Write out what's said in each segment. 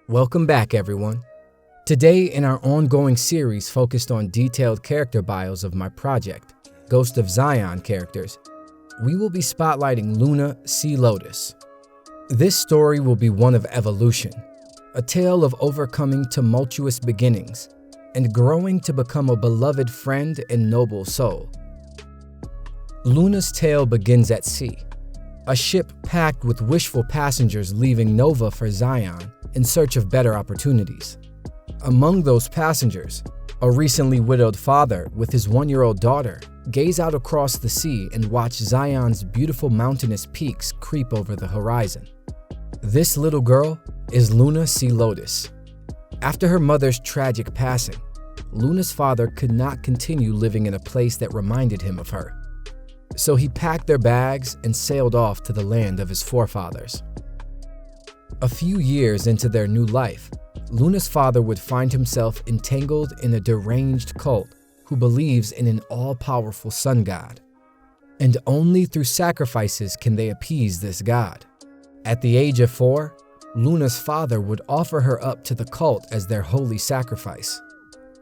Welcome back, everyone. Today, in our ongoing series focused on detailed character bios of my project, Ghost of Zion characters, we will be spotlighting Luna Si Lotus. This story will be one of evolution, a tale of overcoming tumultuous beginnings and growing to become a beloved friend and noble soul. Luna's tale begins at sea, a ship packed with wishful passengers leaving Nova for Zion in search of better opportunities. Among those passengers, a recently widowed father with his 1-year-old daughter gaze out across the sea and watch Zion's beautiful mountainous peaks creep over the horizon. This little girl is Luna Si Lotus. After her mother's tragic passing, Luna's father could not continue living in a place that reminded him of her. So he packed their bags and sailed off to the land of his forefathers. A few years into their new life, Luna's father would find himself entangled in a deranged cult who believes in an all-powerful sun god. And only through sacrifices can they appease this god. At the age of 4, Luna's father would offer her up to the cult as their holy sacrifice.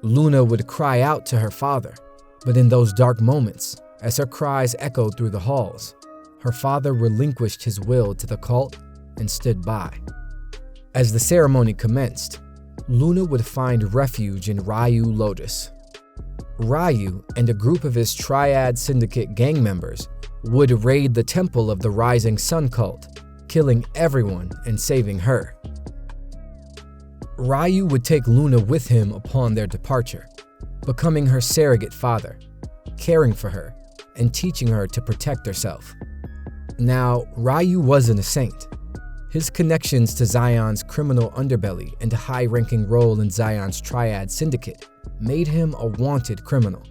Luna would cry out to her father, but in those dark moments, as her cries echoed through the halls, her father relinquished his will to the cult and stood by. As the ceremony commenced, Luna would find refuge in Ryu Lotus. Ryu and a group of his Triad Syndicate gang members would raid the temple of the Rising Sun cult, killing everyone and saving her. Ryu would take Luna with him upon their departure, becoming her surrogate father, caring for her, and teaching her to protect herself. Now, Ryu wasn't a saint. His connections to Zion's criminal underbelly and a high-ranking role in Zion's Triad Syndicate made him a wanted criminal.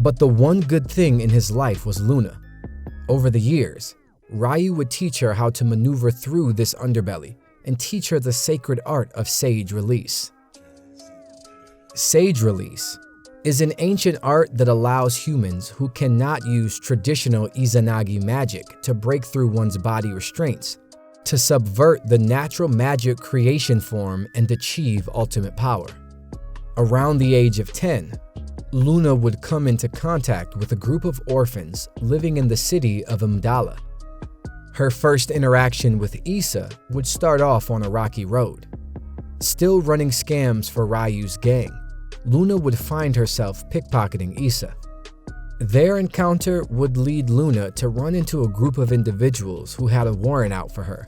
But the one good thing in his life was Luna. Over the years, Ryu would teach her how to maneuver through this underbelly and teach her the sacred art of sage release. Sage release is an ancient art that allows humans who cannot use traditional Izanagi magic to break through one's body restraints to subvert the natural magic creation form and achieve ultimate power. Around the age of 10, Luna would come into contact with a group of orphans living in the city of Mdala. Her first interaction with Issa would start off on a rocky road. Still running scams for Ryu's gang, Luna would find herself pickpocketing Issa. Their encounter would lead Luna to run into a group of individuals who had a warrant out for her.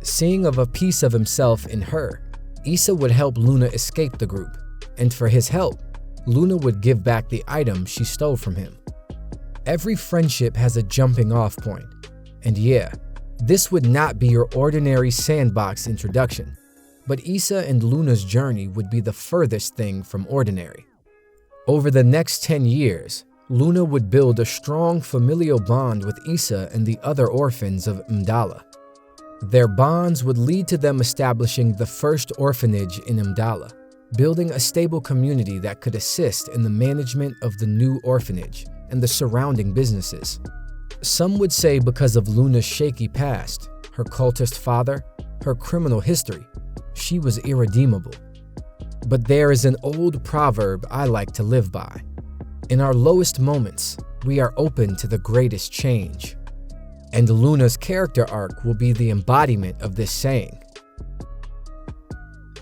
Seeing of a piece of himself in her, Issa would help Luna escape the group, and for his help, Luna would give back the item she stole from him. Every friendship has a jumping off point, and yeah, this would not be your ordinary sandbox introduction, but Issa and Luna's journey would be the furthest thing from ordinary. Over the next 10 years, Luna would build a strong familial bond with Issa and the other orphans of Mdala. Their bonds would lead to them establishing the first orphanage in Mdala, building a stable community that could assist in the management of the new orphanage and the surrounding businesses. Some would say because of Luna's shaky past, her cultist father, her criminal history, she was irredeemable. But there is an old proverb I like to live by. In our lowest moments, we are open to the greatest change. And Luna's character arc will be the embodiment of this saying.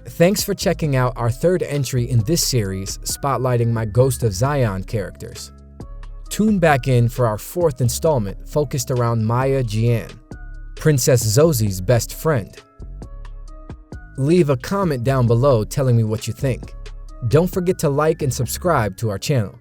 Thanks for checking out our third entry in this series spotlighting my Ghost of Zion characters. Tune back in for our 4th installment focused around Maya Jian, Princess Zosie's best friend. Leave a comment down below telling me what you think. Don't forget to like and subscribe to our channel.